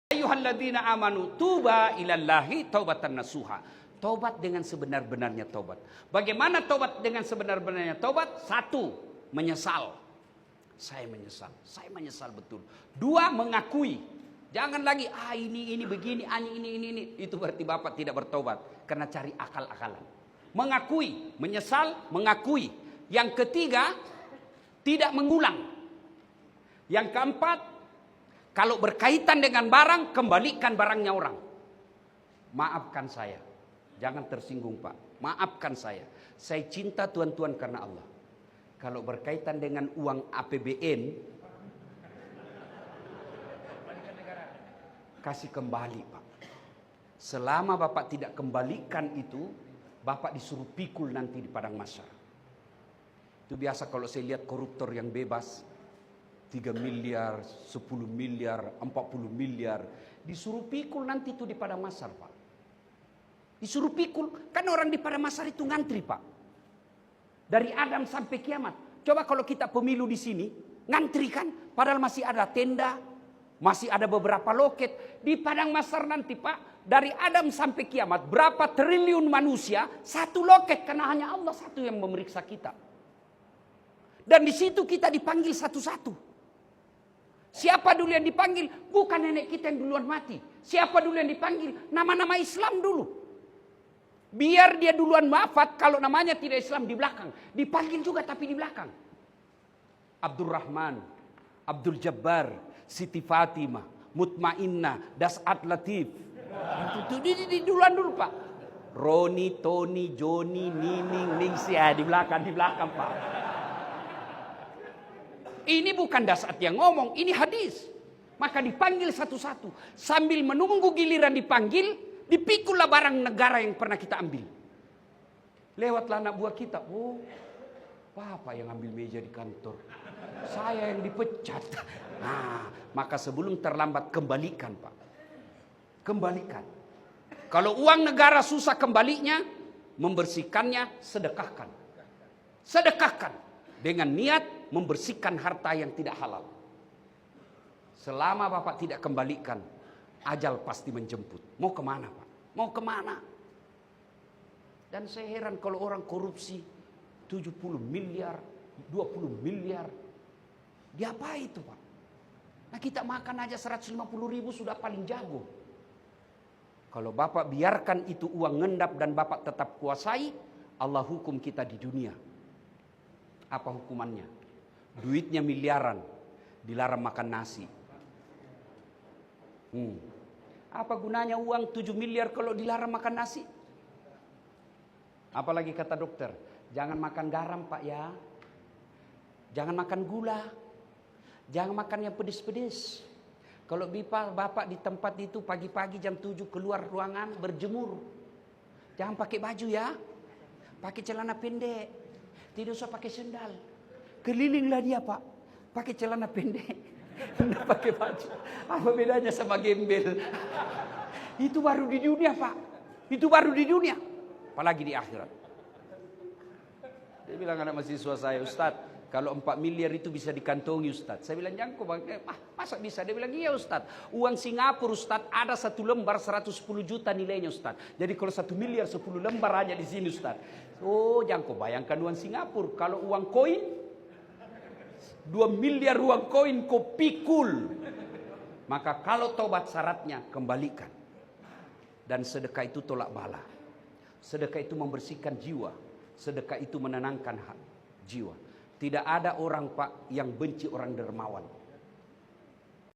Ayyuhalladzina amanu tuba ilallahi taubatan nasuha. Taubat dengan sebenar-benarnya taubat. Bagaimana taubat dengan sebenar-benarnya taubat? Satu, menyesal. Saya menyesal betul. Dua, mengakui. Jangan lagi ini begini, ini. Itu berarti Bapak tidak bertobat karena cari akal-akalan. Mengakui, menyesal, mengakui. Yang ketiga, tidak mengulang. Yang keempat, kalau berkaitan dengan barang, kembalikan barangnya orang. Maafkan saya. Jangan tersinggung Pak. Maafkan saya. Saya cinta tuan-tuan karena Allah. Kalau berkaitan dengan uang APBN, kasih kembali Pak. Selama Bapak tidak kembalikan itu, Bapak disuruh pikul nanti di padang mahsyar. Itu biasa kalau saya lihat koruptor yang bebas, 3 miliar, 10 miliar, 40 miliar. Disuruh pikul nanti itu di padang mahsyar Pak. Disuruh pikul. Kan orang di padang mahsyar itu ngantri Pak. Dari Adam sampai kiamat. Coba kalau kita pemilu di sini, ngantri kan? Padahal masih ada tenda, masih ada beberapa loket. Di padang mahsyar nanti Pak, dari Adam sampai kiamat, berapa triliun manusia, satu loket. Karena hanya Allah satu yang memeriksa kita. Dan di situ kita dipanggil satu-satu. Siapa dulu yang dipanggil? Bukan nenek kita yang duluan mati. Siapa dulu yang dipanggil? Nama-nama Islam dulu. Biar dia duluan wafat, kalau namanya tidak Islam di belakang. Dipanggil juga tapi di belakang. Abdurrahman, Abdul Jabbar, Siti Fatimah, Mutmainnah, Das'at Latif. Itu di duluan dulu Pak. Roni, Tony, Joni, Nining, Ningsia. Di belakang Pak. Ini bukan Das'at yang ngomong, ini hadis. Maka dipanggil satu-satu. Sambil menunggu giliran dipanggil, dipikullah barang negara yang pernah kita ambil. Lewatlah anak buah kita. Oh, Bapak yang ambil meja di kantor. Saya yang dipecat. Nah, maka sebelum terlambat kembalikan Pak. Kembalikan. Kalau uang negara susah kembalinya, membersihkannya, sedekahkan. Sedekahkan. Dengan niat membersihkan harta yang tidak halal. Selama Bapak tidak kembalikan, ajal pasti menjemput. Mau kemana Pak? Mau kemana? Dan saya heran kalau orang korupsi 70 miliar, 20 miliar. Diapa itu Pak? Nah kita makan aja 150 ribu sudah paling jago. Kalau Bapak biarkan itu uang ngendap dan Bapak tetap kuasai, Allah hukum kita di dunia. Apa hukumannya? Duitnya miliaran, dilarang makan nasi. Apa gunanya uang 7 miliar kalau dilarang makan nasi? Apalagi kata dokter, jangan makan garam Pak ya. Jangan makan gula. Jangan makan yang pedes-pedes. Kalau Bapak di tempat itu pagi-pagi jam 7 keluar ruangan berjemur. Jangan pakai baju ya. Pakai celana pendek. Tidak usah pakai sendal. Kelilinglah dia Pak. Pakai celana pendek. Tidak pakai baju. Apa bedanya sama gembel? Itu baru di dunia Pak. Itu baru di dunia. Apalagi di akhirat. Dia bilang anak mahasiswa saya, Ustadz, kalau 4 miliar itu bisa dikantongi Ustadz. Saya bilang, jangan kok bang. Masa bisa? Dia bilang, iya Ustadz. Uang Singapura Ustadz ada 1 lembar 110 juta nilainya Ustadz. Jadi kalau 1 miliar 10 lembar aja di sini Ustadz. Oh jangan kok bayangkan uang Singapura. Kalau uang koin 2 miliar uang koin kau pikul. Maka kalau tobat syaratnya kembalikan. Dan sedekah itu tolak bala. Sedekah itu membersihkan jiwa. Sedekah itu menenangkan jiwa. Tidak ada orang Pak yang benci orang dermawan.